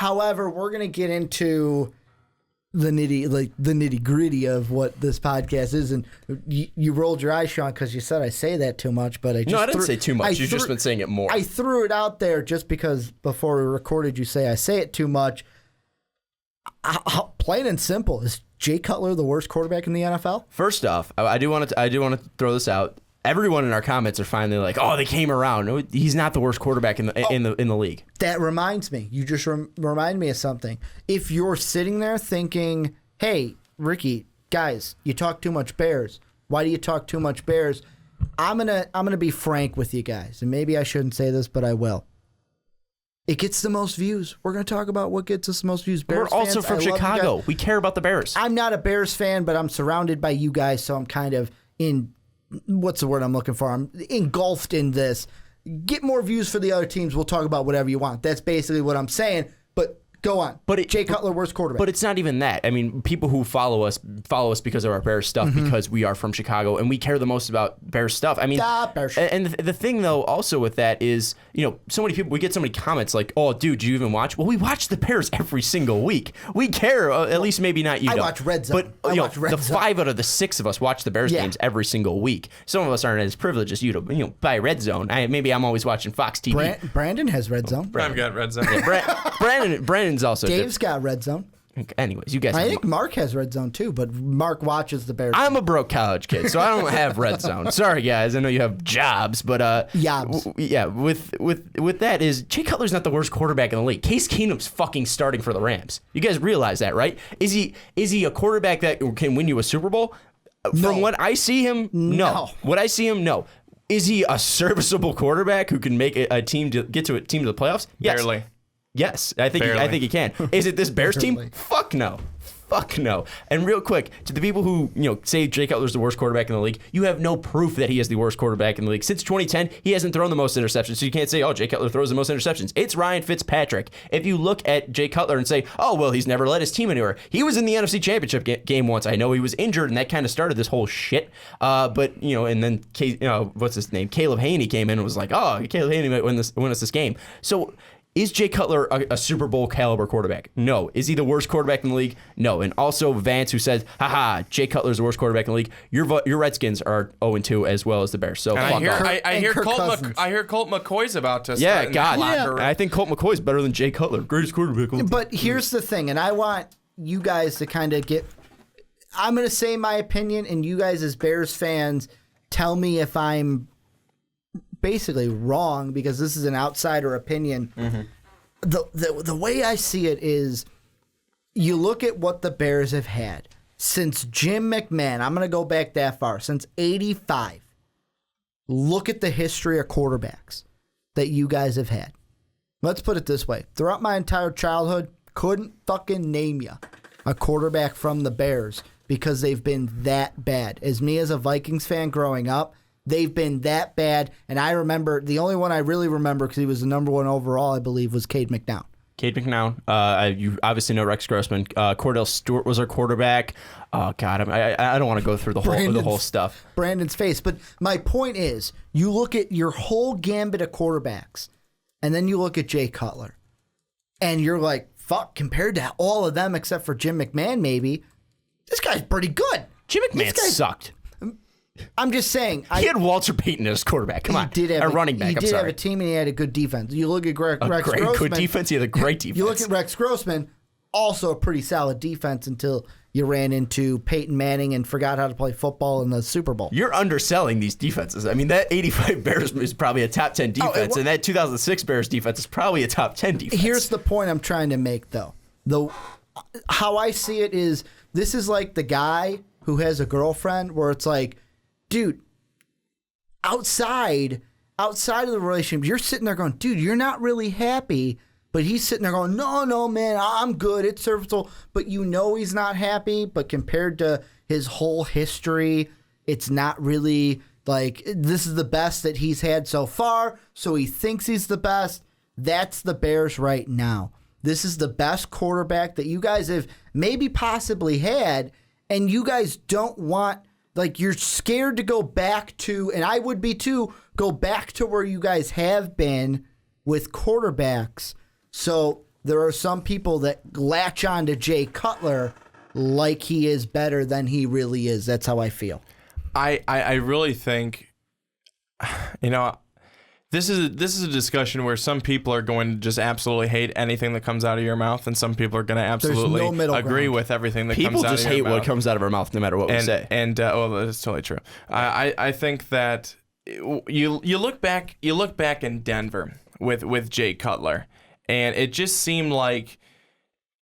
However, we're going to get into the nitty gritty of what this podcast is, and you rolled your eyes, Sean, because you said I say that too much, but I didn't say too much. You've just been saying it more. I threw it out there just because before we recorded, you say I say it too much. Plain and simple, is Jay Cutler the worst quarterback in the NFL? First off, I do want to throw this out. Everyone in our comments are finally like, "Oh, they came around." No, he's not the worst quarterback in the league. That reminds me. You just remind me of something. If you're sitting there thinking, "Hey, Ricky, guys, you talk too much Bears. Why do you talk too much Bears?" I'm gonna be frank with you guys, and maybe I shouldn't say this, but I will. It gets the most views. We're going to talk about what gets us the most views. Bears We're also fans, from Chicago. We care about the Bears. I'm not a Bears fan, but I'm surrounded by you guys, so I'm kind of in, what's the word I'm looking for? I'm engulfed in this. Get more views for the other teams. We'll talk about whatever you want. That's basically what I'm saying, but go on. Jay Cutler, worst quarterback. But it's not even that. I mean, people who follow us because of our Bears stuff, because we are from Chicago and we care the most about Bears stuff. I mean, and the thing though, also with that is, so many people, we get so many comments like, "Oh, dude, do you even watch?" Well, we watch the Bears every single week. We care, at least maybe not you. I watch Red Zone. But the 5 out of the 6 of us watch the Bears games every single week. Some of us aren't as privileged as you to, buy Red Zone. Maybe I'm always watching Fox TV. Brandon has Red Zone. I've got Red Zone. Yeah, Brandon's also. Dave's got Red Zone. Anyways, you guys. I think Mark has Red Zone too, but Mark watches the Bears. I'm a broke college kid, so I don't have Red Zone. Sorry, guys. I know you have jobs, but with that is Jay Cutler's not the worst quarterback in the league. Case Keenum's fucking starting for the Rams. You guys realize that, right? Is he a quarterback that can win you a Super Bowl? No. From what I see him, no. What I see him, no. Is he a serviceable quarterback who can make a team to get to the playoffs? Yes. Barely. Yes, I think he can. Is it this Bears team? Fuck no. Fuck no. And real quick, to the people who say Jay Cutler's the worst quarterback in the league, you have no proof that he is the worst quarterback in the league. Since 2010, he hasn't thrown the most interceptions, so you can't say, "Oh, Jay Cutler throws the most interceptions." It's Ryan Fitzpatrick. If you look at Jay Cutler and say, "Oh, well, he's never led his team anywhere," he was in the NFC Championship game once. I know he was injured, and that kind of started this whole shit. But and then what's his name? Caleb Haney came in and was like, "Oh, Caleb Haney might win us this game." So. Is Jay Cutler a Super Bowl caliber quarterback? No. Is he the worst quarterback in the league? No. And also Vance, who says, "Haha, Jay Cutler's the worst quarterback in the league." Your Redskins are 0-2 as well as the Bears. So I hear Colt McCoy's about to. Yeah, God. Yeah. I think Colt McCoy's better than Jay Cutler, greatest quarterback. But here's the thing, and I want you guys to kind of get. I'm going to say my opinion, and you guys as Bears fans, tell me if I'm basically wrong, because this is an outsider opinion. The way I see it is, you look at what the Bears have had since Jim McMahon. I'm going to go back that far, since '85. Look at the history of quarterbacks that you guys have had. Let's put it this way: throughout my entire childhood, couldn't fucking name you a quarterback from the Bears, because they've been that bad. As me as a Vikings fan growing up, they've been that bad, and I remember, the only one I really remember, because he was the number 1 overall, I believe, was Cade McNown. You obviously know Rex Grossman. Cordell Stewart was our quarterback. Oh, God, I don't want to go through the whole stuff. Brandon's face. But my point is, you look at your whole gambit of quarterbacks, and then you look at Jay Cutler, and you're like, fuck, compared to all of them except for Jim McMahon, maybe, this guy's pretty good. Jim McMahon sucked. I'm just saying. He had Walter Payton as quarterback. Come on. A running back. He did have a team, and he had a good defense. You look at Rex Grossman. Good defense. He had a great defense. You look at Rex Grossman, also a pretty solid defense until you ran into Peyton Manning and forgot how to play football in the Super Bowl. You're underselling these defenses. I mean, that 85 Bears is probably a top 10 defense, and that 2006 Bears defense is probably a top 10 defense. Here's the point I'm trying to make, though. How I see it is, this is like the guy who has a girlfriend where it's like, dude, outside of the relationship, you're sitting there going, dude, you're not really happy. But he's sitting there going, no, man, I'm good. It's serviceable. But he's not happy. But compared to his whole history, it's not really like, this is the best that he's had so far. So he thinks he's the best. That's the Bears right now. This is the best quarterback that you guys have maybe possibly had. And you guys don't want, like, you're scared to go back to, and I would be too, go back to where you guys have been with quarterbacks. So there are some people that latch on to Jay Cutler like he is better than he really is. That's how I feel. I really think, this is a discussion where some people are going to just absolutely hate anything that comes out of your mouth, and some people are going to absolutely agree with everything that comes out of your mouth. People just hate what comes out of our mouth, no matter what we say. And that's totally true. I think that you look back in Denver with Jay Cutler, and it just seemed like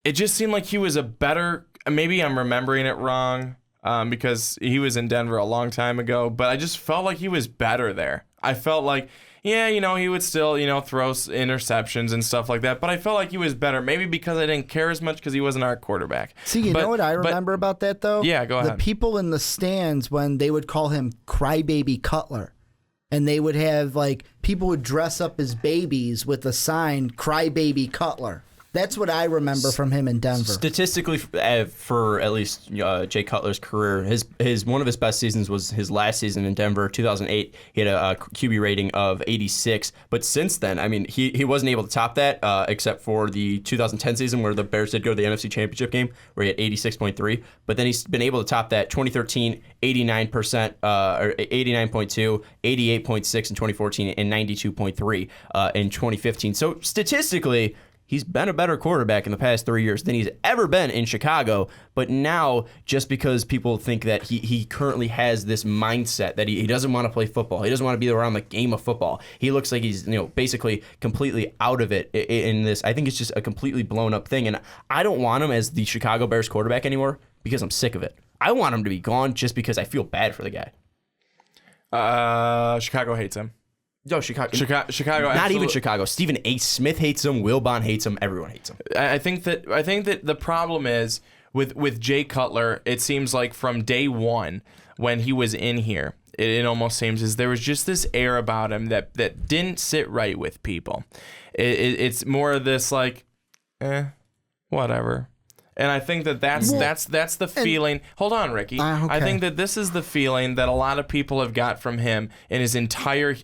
he was a better. Maybe I'm remembering it wrong. Because he was in Denver a long time ago, but I just felt like he was better there. I felt like, he would still, throw interceptions and stuff like that, but I felt like he was better. Maybe because I didn't care as much because he wasn't our quarterback. See, you know what I remember about that, though? Yeah, go ahead. The people in the stands, when they would call him Crybaby Cutler, and they would have, people would dress up as babies with a sign, Crybaby Cutler. That's what I remember from him in Denver. Statistically, for at least Jay Cutler's career, his one of his best seasons was his last season in Denver, 2008. He had a QB rating of 86. But since then, I mean, he wasn't able to top that except for the 2010 season where the Bears did go to the NFC Championship game where he had 86.3. But then he's been able to top that 2013, 89%, or 89.2, 88.6 in 2014, and 92.3 in 2015. So statistically, he's been a better quarterback in the past 3 years than he's ever been in Chicago. But now, just because people think that he currently has this mindset that he doesn't want to play football, he doesn't want to be around the game of football, he looks like he's basically completely out of it in this. I think it's just a completely blown up thing. And I don't want him as the Chicago Bears quarterback anymore because I'm sick of it. I want him to be gone just because I feel bad for the guy. Chicago hates him. No, Chicago. Not even Chicago. Stephen A. Smith hates him. Wilbon hates him. Everyone hates him. I think that the problem is with Jay Cutler. It seems like from day one when he was in here, it almost seems as there was just this air about him that didn't sit right with people. It's more of this whatever. And I think that's the feeling. Hold on, Ricky. Okay. I think that this is the feeling that a lot of people have got from him in his entire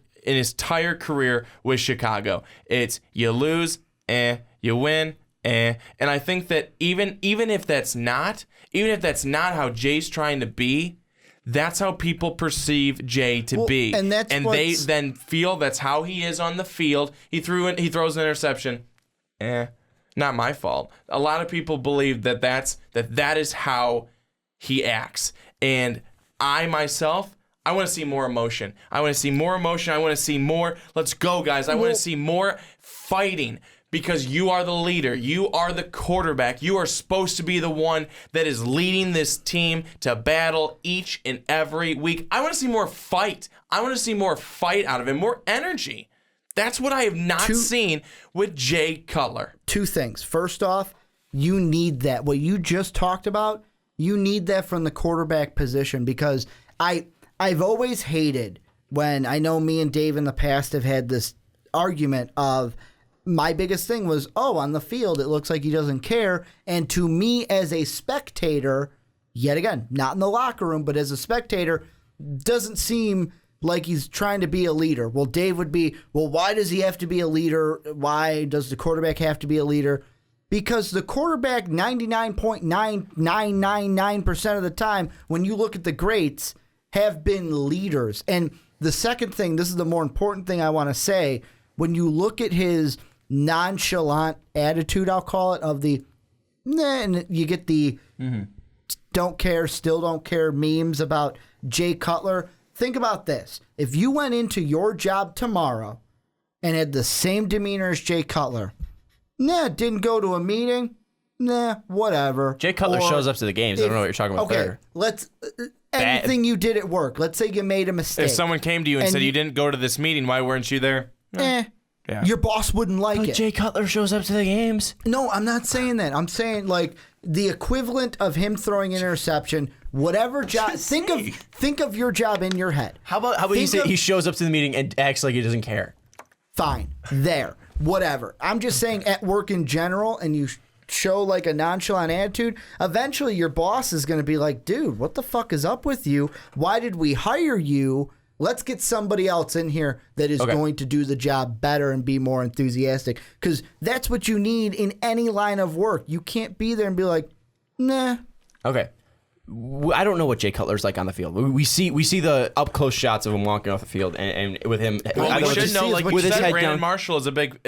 career with Chicago. It's you lose, you win, and I think that even if that's not how Jay's trying to be, that's how people perceive Jay to be, and they then feel that's how he is on the field. He throws an interception, not my fault. A lot of people believe that is how he acts, and I myself, I want to see more emotion. I want to see more. Let's go, guys. I want to see more fighting because you are the leader. You are the quarterback. You are supposed to be the one that is leading this team to battle each and every week. I want to see more fight. I want to see more fight out of him, more energy. That's what I have not seen with Jay Cutler. Two things. First off, you need that. What you just talked about, you need that from the quarterback position because I've always hated when I know me and Dave in the past have had this argument of my biggest thing was, on the field, it looks like he doesn't care. And to me as a spectator, yet again, not in the locker room, but as a spectator, doesn't seem like he's trying to be a leader. Well, Dave would be, why does he have to be a leader? Why does the quarterback have to be a leader? Because the quarterback 99.9999% of the time, when you look at the greats, have been leaders. And the second thing, this is the more important thing I want to say, when you look at his nonchalant attitude, I'll call it, of the, and you get the don't care, still don't care memes about Jay Cutler. Think about this. If you went into your job tomorrow and had the same demeanor as Jay Cutler, didn't go to a meeting, whatever. Jay Cutler shows up to the games. I don't know what you're talking about there. Let's... Anything you did at work. Let's say you made a mistake. If someone came to you and said you didn't go to this meeting, why weren't you there? Yeah. Your boss wouldn't like it. Jay Cutler shows up to the games. No, I'm not saying that. I'm saying the equivalent of him throwing an interception, whatever job. Think of your job in your head. How about you say he shows up to the meeting and acts like he doesn't care? Fine. There. Whatever. I'm just saying at work in general, and you show a nonchalant attitude, eventually your boss is going to be like, dude, what the fuck is up with you? Why did we hire you Let's get somebody else in here that is going to do the job better and be more enthusiastic, because that's what you need in any line of work. You can't be there and be like, nah. Okay. I don't know what Jay Cutler's like on the field. We see the up close shots of him walking off the field, and with him. Well, we should know, like with you his said, head Brandon down. Marshall is a big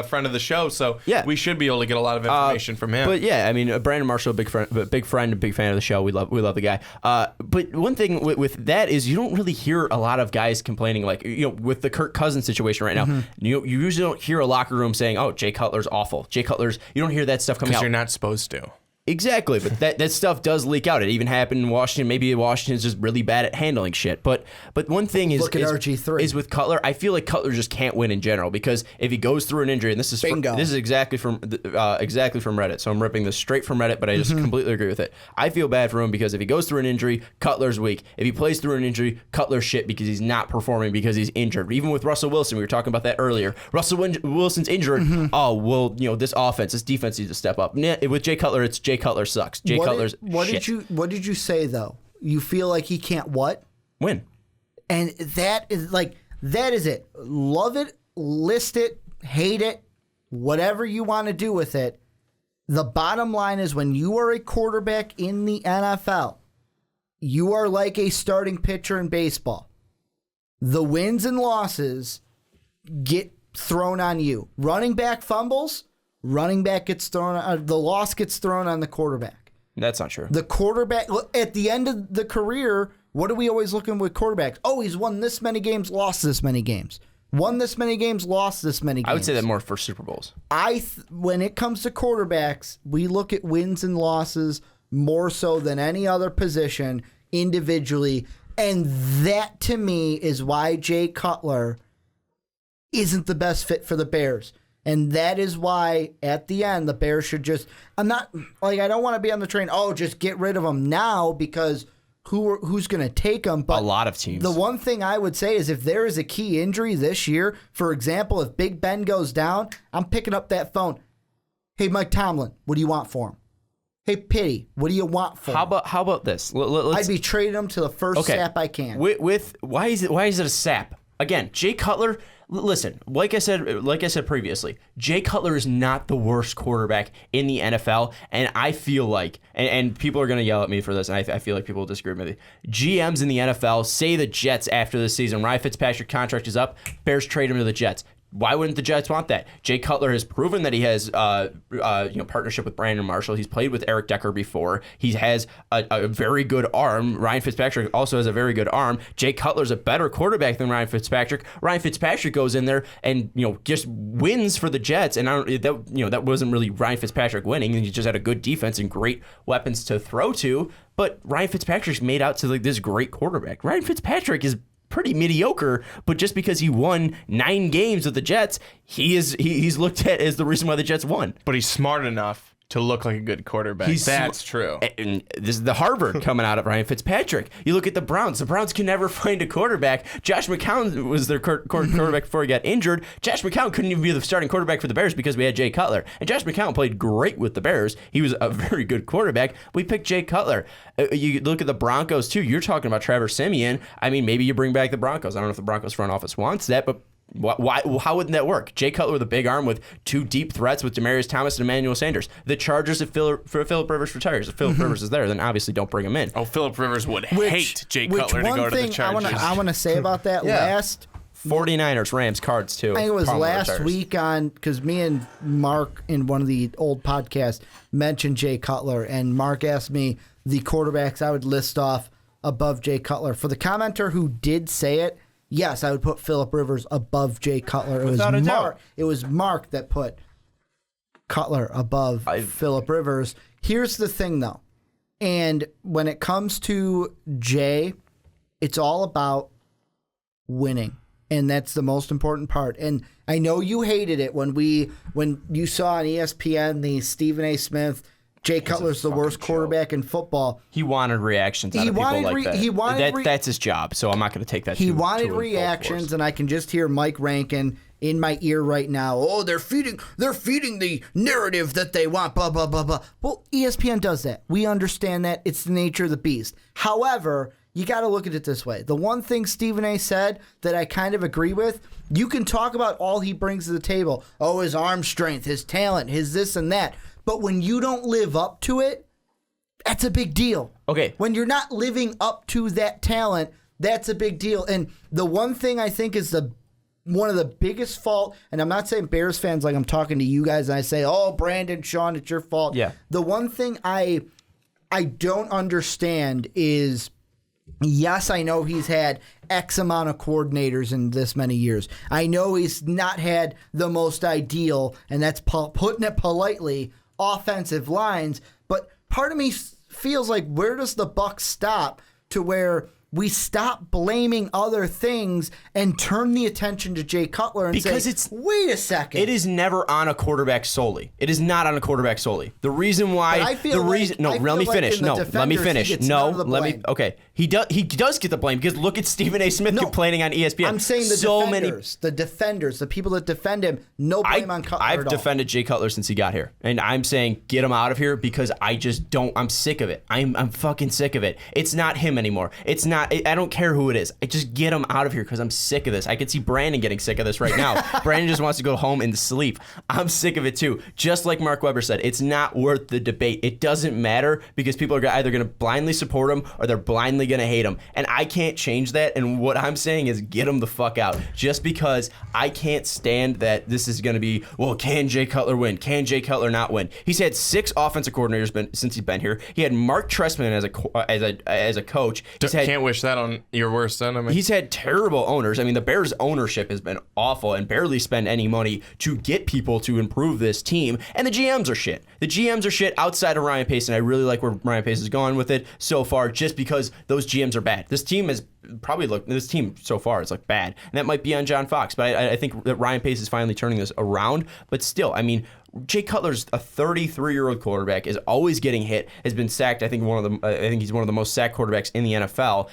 friend of the show, so we should be able to get a lot of information from him. But yeah, I mean, Brandon Marshall, a big friend, a big fan of the show. We love the guy. But one thing with that is you don't really hear a lot of guys complaining, like with the Kirk Cousins situation right now. You usually don't hear a locker room saying, "Oh, Jay Cutler's awful." Jay Cutler's. You don't hear that stuff coming out. Because you're not supposed to. Exactly, but that stuff does leak out. It even happened in Washington. Maybe Washington's just really bad at handling shit. But one thing is, look at RG3. Is with Cutler. I feel like Cutler just can't win in general, because if he goes through an injury, and this is exactly from Reddit, so I'm ripping this straight from Reddit, but I just completely agree with it. I feel bad for him because if he goes through an injury, Cutler's weak. If he plays through an injury, Cutler's shit because he's not performing because he's injured. Even with Russell Wilson, we were talking about that earlier. Russell Wilson's injured. Oh well, this defense needs to step up. With Jay Cutler, it's Jay Cutler sucks. Jay Cutler's shit. What did you say though? You feel like he can't what? Win. And that is it. Love it, list it, hate it, whatever you want to do with it. The bottom line is, when you are a quarterback in the NFL, you are like a starting pitcher in baseball. The wins and losses get thrown on you. Running back fumbles, running back gets thrown on, the loss gets thrown on the quarterback. That's not true. The quarterback, at the end of the career, what are we always looking with quarterbacks? Oh, he's won this many games, lost this many games. Won this many games, lost this many games. I would say that more for Super Bowls. When it comes to quarterbacks, we look at wins and losses more so than any other position individually. And that, to me, is why Jay Cutler isn't the best fit for the Bears. And that is why, at the end, the Bears should just... I don't want to be on the train, just get rid of him now, because who's going to take him? But a lot of teams. The one thing I would say is, if there is a key injury this year, for example, if Big Ben goes down, I'm picking up that phone. Hey, Mike Tomlin, what do you want for him? Hey, Pitty, what do you want for him? How about this? I'd be trading him to the first sap I can. Why is it a sap? Again, Jay Cutler... Listen, like I said previously, Jay Cutler is not the worst quarterback in the NFL, and I feel like, and people are going to yell at me for this, and I feel like people will disagree with me. GMs in the NFL say the Jets after the season, Ryan Fitzpatrick's contract is up, Bears trade him to the Jets. Why wouldn't the Jets want that? Jay Cutler has proven that he has partnership with Brandon Marshall. He's played with Eric Decker before. He has a very good arm. Ryan Fitzpatrick also has a very good arm. Jay Cutler's a better quarterback than Ryan Fitzpatrick. Ryan Fitzpatrick goes in there and just wins for the Jets, and that wasn't really Ryan Fitzpatrick winning. He just had a good defense and great weapons to throw to. But Ryan Fitzpatrick's made out to this great quarterback. Ryan Fitzpatrick is pretty mediocre, but just because he won 9 games with the Jets, he's looked at as the reason why the Jets won. But he's smart enough to look like a good quarterback. That's true. And this is the Harvard coming out of Ryan Fitzpatrick. You look at the Browns. The Browns can never find a quarterback. Josh McCown was their quarterback before he got injured. Josh McCown couldn't even be the starting quarterback for the Bears because we had Jay Cutler. And Josh McCown played great with the Bears. He was a very good quarterback. We picked Jay Cutler. You look at the Broncos, too. You're talking about Trevor Siemian. I mean, maybe you bring back the Broncos. I don't know if the Broncos front office wants that, but why? How wouldn't that work? Jay Cutler with a big arm with 2 deep threats with Demaryius Thomas and Emmanuel Sanders. The Chargers, if Phillip Rivers retires, if Phillip Rivers is there, then obviously don't bring him in. Oh, Phillip Rivers would hate Jay Cutler to go to the Chargers. I want to say about that last 49ers, Rams, Cards too. I think it was last week because me and Mark in one of the old podcasts mentioned Jay Cutler, and Mark asked me the quarterbacks I would list off above Jay Cutler. For the commenter who did say it, yes, I would put Phillip Rivers above Jay Cutler. It was Mark that put Cutler above Phillip Rivers. Here's the thing, though. And when it comes to Jay, it's all about winning. And that's the most important part. And I know you hated it when you saw on ESPN the Stephen A. Smith, Jay Cutler's the worst quarterback in football. He wanted reactions out of people like that. That's his job, so I'm not going to take that. He wanted reactions, and I can just hear Mike Rankin in my ear right now. Oh, they're feeding the narrative that they want, blah, blah, blah, blah. Well, ESPN does that. We understand that. It's the nature of the beast. However, you got to look at it this way. The one thing Stephen A. said that I kind of agree with, you can talk about all he brings to the table. Oh, his arm strength, his talent, his this and that. But when you don't live up to it, that's a big deal. Okay. When you're not living up to that talent, that's a big deal. And the one thing I think is one of the biggest fault, and I'm not saying Bears fans like I'm talking to you guys and I say, oh, Brandon, Sean, it's your fault. Yeah. The one thing I don't understand is, yes, I know he's had X amount of coordinators in this many years. I know he's not had the most ideal, and that's putting it politely, offensive lines, but part of me feels like, where does the buck stop to where we stop blaming other things and turn the attention to Jay Cutler and wait a second. It is never on a quarterback solely. It is not on a quarterback solely. The reason why let me finish. Okay. He does get the blame because look at Stephen A. Smith complaining on ESPN. I'm saying the defenders, the people that defend him, no blame on Cutler I've at all. defended Jay Cutler since he got here. And I'm saying get him out of here because I'm sick of it. I'm fucking sick of it. It's not him anymore. It's not. I don't care who it is. I just get him out of here because I'm sick of this. I can see Brandon getting sick of this right now. Brandon just wants to go home and sleep. I'm sick of it too. Just like Mark Weber said, it's not worth the debate. It doesn't matter because people are either going to blindly support him or they're blindly going to hate him. And I can't change that. And what I'm saying is get him the fuck out. Just because I can't stand that this is going to be, well, can Jay Cutler win? Can Jay Cutler not win? He's had 6 offensive coordinators since he's been here. He had Mark Trestman as a coach. Can't wish that on your worst enemy. He's had terrible owners. I mean, the Bears' ownership has been awful and barely spend any money to get people to improve this team. And the GMs are shit. The GMs are shit outside of Ryan Pace, and I really like where Ryan Pace is going with it so far, just because those GMs are bad. This team so far is bad, and that might be on John Fox, but I think that Ryan Pace is finally turning this around. But still, I mean, Jay Cutler's a 33-year-old quarterback, is always getting hit, has been sacked. I think he's one of the most sacked quarterbacks in the NFL.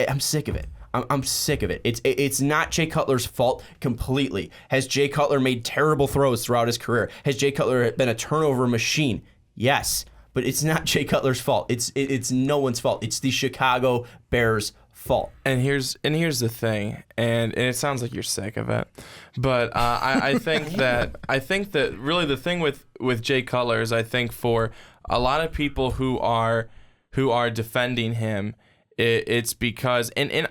I'm sick of it. I'm sick of it. It's not Jay Cutler's fault completely. Has Jay Cutler made terrible throws throughout his career? Has Jay Cutler been a turnover machine? Yes, but it's not Jay Cutler's fault. It's no one's fault. It's the Chicago Bears' fault. And here's the thing, and it sounds like you're sick of it, but I think that really the thing with Jay Cutler is, I think for a lot of people who are defending him, it's because and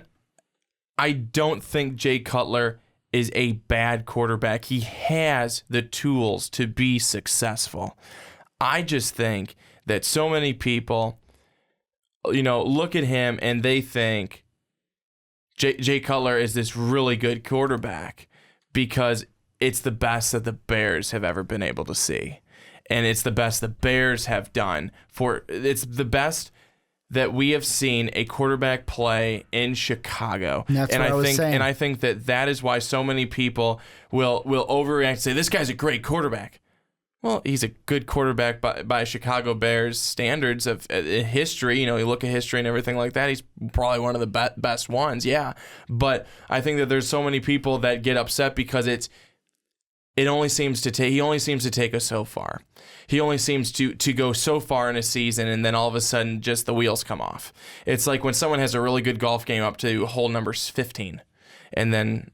I don't think Jay Cutler is a bad quarterback. He has the tools to be successful. I just think that so many people, look at him and they think Jay Cutler is this really good quarterback because it's the best that the Bears have ever been able to see. And it's the best the Bears have done. It's the best that we have seen a quarterback play in Chicago. That's what I was saying. And I think that is why so many people will overreact and say, this guy's a great quarterback. Well, he's a good quarterback by Chicago Bears standards of history. You look at history and everything like that. He's probably one of the best ones, yeah. But I think that there's so many people that get upset because he only seems to take us so far. He only seems to go so far in a season, and then all of a sudden, just the wheels come off. It's like when someone has a really good golf game up to hole number 15. And then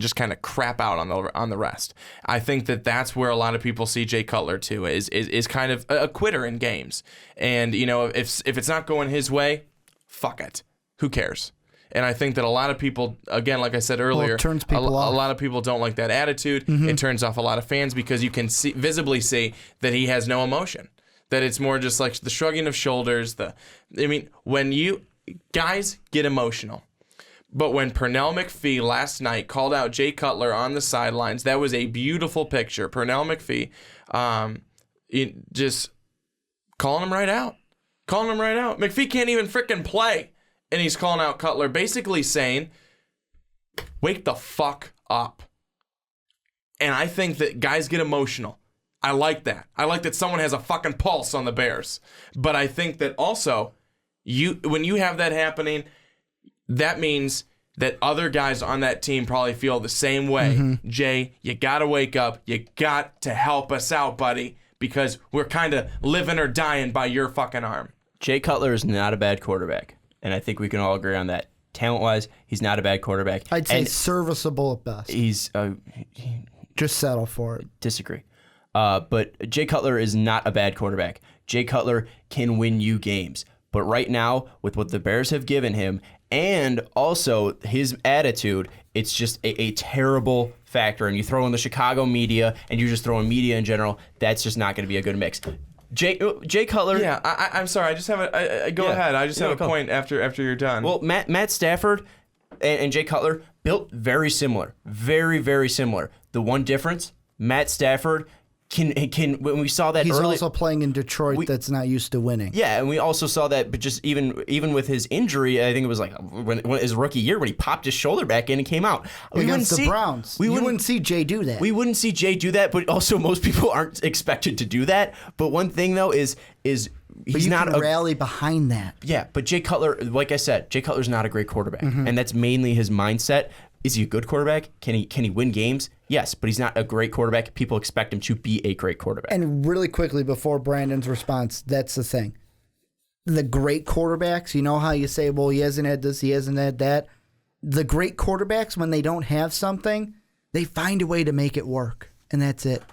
just kind of crap out on the rest. I think that's where a lot of people see Jay Cutler too, is kind of a quitter in games. And if it's not going his way, fuck it, who cares? And I think that a lot of people, again, like I said earlier, it turns people off. A lot of people don't like that attitude. Mm-hmm. It turns off a lot of fans because you can visibly see that he has no emotion. That it's more just like the shrugging of shoulders. When you guys get emotional. But when Pernell McPhee last night called out Jay Cutler on the sidelines, that was a beautiful picture. Pernell McPhee just calling him right out. McPhee can't even freaking play. And he's calling out Cutler, basically saying, wake the fuck up. And I think that guys get emotional. I like that. I like that someone has a fucking pulse on the Bears. But I think that also, when you have that happening, that means that other guys on that team probably feel the same way. Mm-hmm. Jay, you got to wake up. You got to help us out, buddy, because we're kind of living or dying by your fucking arm. Jay Cutler is not a bad quarterback. and I think we can all agree on that. Talent-wise, he's not a bad quarterback. I'd say serviceable at best. He's just settle for it. Disagree. But Jay Cutler is not a bad quarterback. Jay Cutler can win you games. But right now, with what the Bears have given him, and also his attitude, it's just a terrible factor. And you throw in the Chicago media, and you just throw in media in general, that's just not going to be a good mix. Jay Cutler. Yeah, I'm sorry. I just have go ahead. I just have a point after you're done. Well, Matt Stafford and Jay Cutler built very similar, very, very similar. The one difference, Matt Stafford can when we saw that he's early, also playing in Detroit that's not used to winning. Yeah, and we also saw that, but just even with his injury, I think it was like when his rookie year when he popped his shoulder back in and came out against the Browns. You wouldn't see Jay do that. We wouldn't see Jay do that, but also most people aren't expected to do that. But one thing though is he's not rally behind that. Yeah, but Jay Cutler, like I said, Jay Cutler's not a great quarterback, and that's mainly his mindset. Is he a good quarterback? Can he win games? Yes, but he's not a great quarterback. People expect him to be a great quarterback. And really quickly before Brandon's response, that's the thing. The great quarterbacks, you know how you say, well, he hasn't had this, he hasn't had that. The great quarterbacks, when they don't have something, they find a way to make it work, and that's it.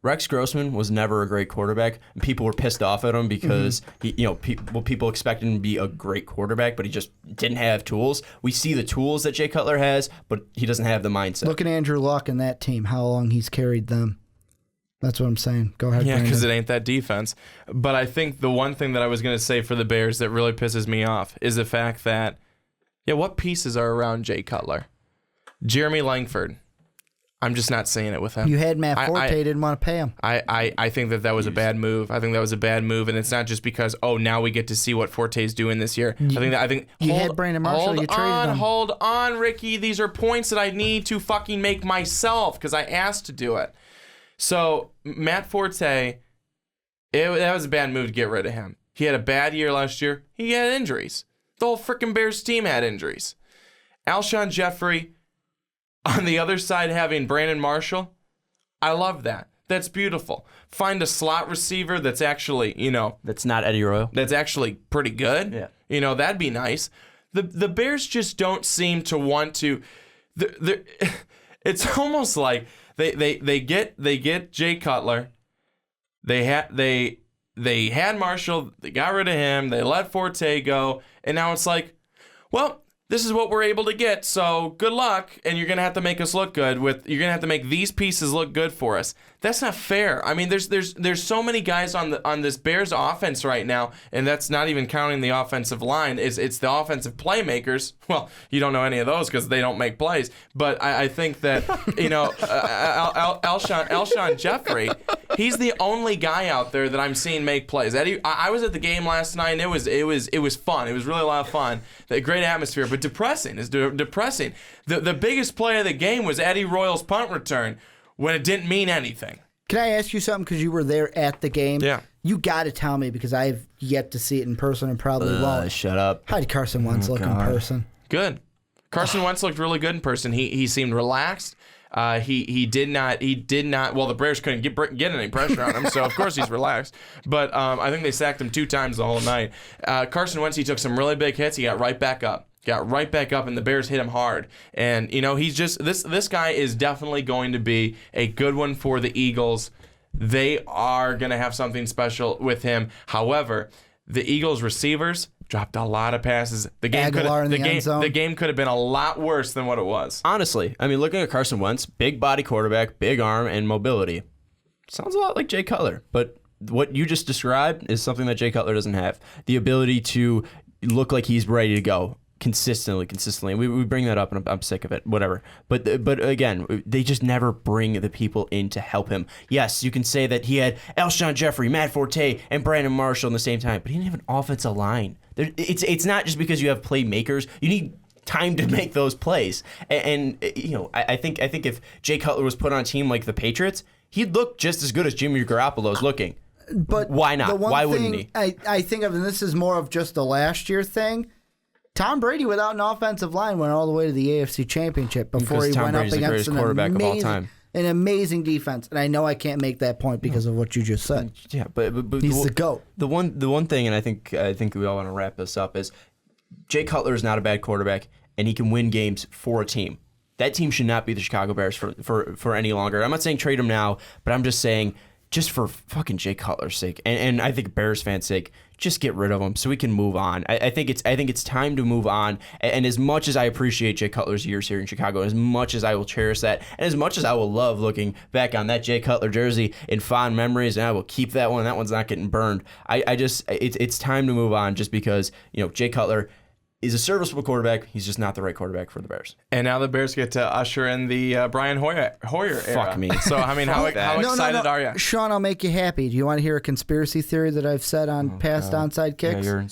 Rex Grossman was never a great quarterback, and people were pissed off at him because people expected him to be a great quarterback, but he just didn't have tools. We see the tools that Jay Cutler has, but he doesn't have the mindset. Look at Andrew Luck and that team, how long he's carried them. That's what I'm saying. Go ahead, Yeah, Brandon. because it ain't that defense. But I think the one thing that I was going to say for the Bears that really pisses me off is the fact that, what pieces are around Jay Cutler? Jeremy Langford. I'm just not seeing it with him. You had Matt Forte, didn't want to pay him. I think that was a bad move. I think that was a bad move, and it's not just because now we get to see what Forte's doing this year. I think you had Brandon Marshall. You traded him. Hold on, Ricky. These are points that I need to fucking make myself because I asked to do it. So Matt Forte, that was a bad move to get rid of him. He had a bad year last year. He had injuries. The whole freaking Bears team had injuries. Alshon Jeffrey. On the other side, having Brandon Marshall, I love that. That's beautiful. Find a slot receiver that's actually, that's not Eddie Royal. That's actually pretty good. Yeah. That'd be nice. The Bears just don't seem to want to. It's almost like they get Jay Cutler. They had Marshall. They got rid of him. They let Forte go, and now it's like, well, this is what we're able to get, so good luck, and you're going to have to make us look good. You're going to have to make these pieces look good for us. That's not fair. I mean, there's so many guys on this Bears offense right now, and that's not even counting the offensive line. It's the offensive playmakers. Well, you don't know any of those because they don't make plays. But I think that Alshon Jeffrey, he's the only guy out there that I'm seeing make plays. Eddie, I was at the game last night, and it was fun. It was really a lot of fun. A great atmosphere, but depressing. It's depressing. The biggest play of the game was Eddie Royal's punt return when it didn't mean anything. Can I ask you something because you were there at the game? Yeah. You got to tell me because I've yet to see it in person and probably won't. Shut up. How did Carson Wentz look in person? Good. Carson Wentz looked really good in person. He seemed relaxed. He did not. Well, the Bears couldn't get any pressure on him, so of course he's relaxed. But I think they sacked him 2 times the whole night. Carson Wentz, he took some really big hits. He got right back up. And the Bears hit him hard. And he's just this guy is definitely going to be a good one for the Eagles. They are going to have something special with him. However, the Eagles receivers dropped a lot of passes. The game could have been a lot worse than what it was. Honestly, I mean, looking at Carson Wentz, big body quarterback, big arm and mobility. Sounds a lot like Jay Cutler, but what you just described is something that Jay Cutler doesn't have. The ability to look like he's ready to go. Consistently. We bring that up, and I'm sick of it. Whatever. But again, they just never bring the people in to help him. Yes, you can say that he had Alshon Jeffrey, Matt Forte, and Brandon Marshall in the same time, but he didn't have an offensive line. It's not just because you have playmakers. You need time to make those plays. And I think if Jay Cutler was put on a team like the Patriots, he'd look just as good as Jimmy Garoppolo's looking. But why not? Why wouldn't he? I think of, and this is more of just the last year thing. Tom Brady, without an offensive line, went all the way to the AFC Championship before he went up against an amazing defense. And I know I can't make that point because of what you just said. Yeah, but he's the GOAT. The one thing, and I think we all want to wrap this up, is Jay Cutler is not a bad quarterback, and he can win games for a team. That team should not be the Chicago Bears for any longer. I'm not saying trade him now, but I'm just saying, just for fucking Jay Cutler's sake, and I think Bears fans' sake, just get rid of him so we can move on. I think it's time to move on. And as much as I appreciate Jay Cutler's years here in Chicago, as much as I will cherish that, and as much as I will love looking back on that Jay Cutler jersey in fond memories, and I will keep that one. That one's not getting burned. It's time to move on, just because Jay Cutler is a serviceable quarterback. He's just not the right quarterback for the Bears. And now the Bears get to usher in the Brian Hoyer era. Fuck me. So, I mean, how excited are you? Sean, I'll make you happy. Do you want to hear a conspiracy theory that I've said on past onside kicks? Yeah, your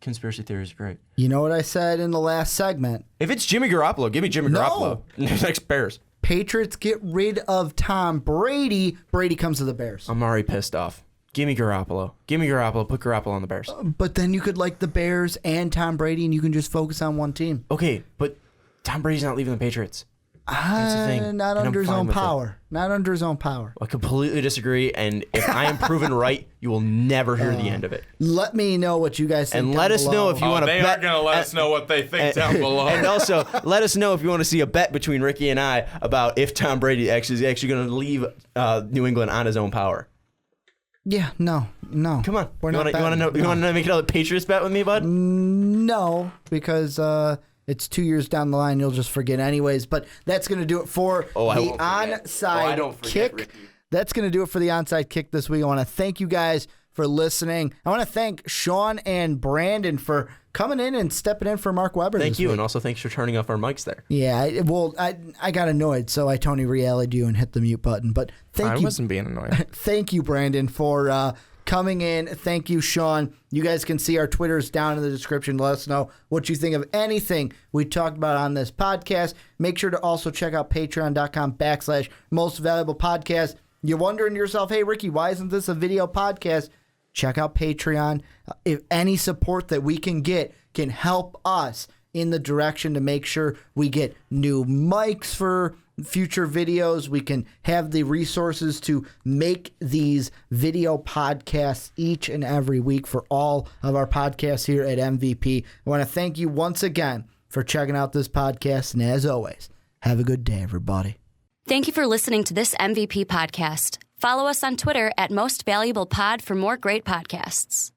conspiracy theory is great. You know what I said in the last segment? If it's Jimmy Garoppolo, give me Jimmy Garoppolo. Next Bears. Patriots get rid of Tom Brady. Brady comes to the Bears. I'm already pissed off. Give me Garoppolo. Put Garoppolo on the Bears. But then you could like the Bears and Tom Brady, and you can just focus on one team. Okay, but Tom Brady's not leaving the Patriots. That's the thing. Not under his own power. Not under his own power. I completely disagree, and if I am proven right, you will never hear the end of it. Let me know what you guys think. And let us know if you want to bet. They are going to let us know what they think down below. And also, let us know if you want to see a bet between Ricky and I about if Tom Brady is actually going to leave New England on his own power. Yeah, no. Come on. You want to make it a Patriots bet with me, bud? No, because it's 2 years down the line. You'll just forget anyways. But that's going to do it for the onside kick. Ricky. That's going to do it for the onside kick this week. I want to thank you guys for listening. I want to thank Sean and Brandon for coming in and stepping in for Mark Weber. Thank you, week. And also thanks for turning off our mics there. Yeah, I got annoyed, so I Tony Real'd you and hit the mute button. But thank you. I wasn't being annoyed. Thank you, Brandon, for coming in. Thank you, Sean. You guys can see our Twitters down in the description. Let us know what you think of anything we talked about on this podcast. Make sure to also check out patreon.com/mostvaluablepodcast. You're wondering to yourself, hey, Ricky, why isn't this a video podcast? Check out Patreon. If any support that we can get can help us in the direction to make sure we get new mics for future videos, we can have the resources to make these video podcasts each and every week for all of our podcasts here at MVP. I want to thank you once again for checking out this podcast. And as always, have a good day, everybody. Thank you for listening to this MVP podcast. Follow us on Twitter at Most Valuable Pod for more great podcasts.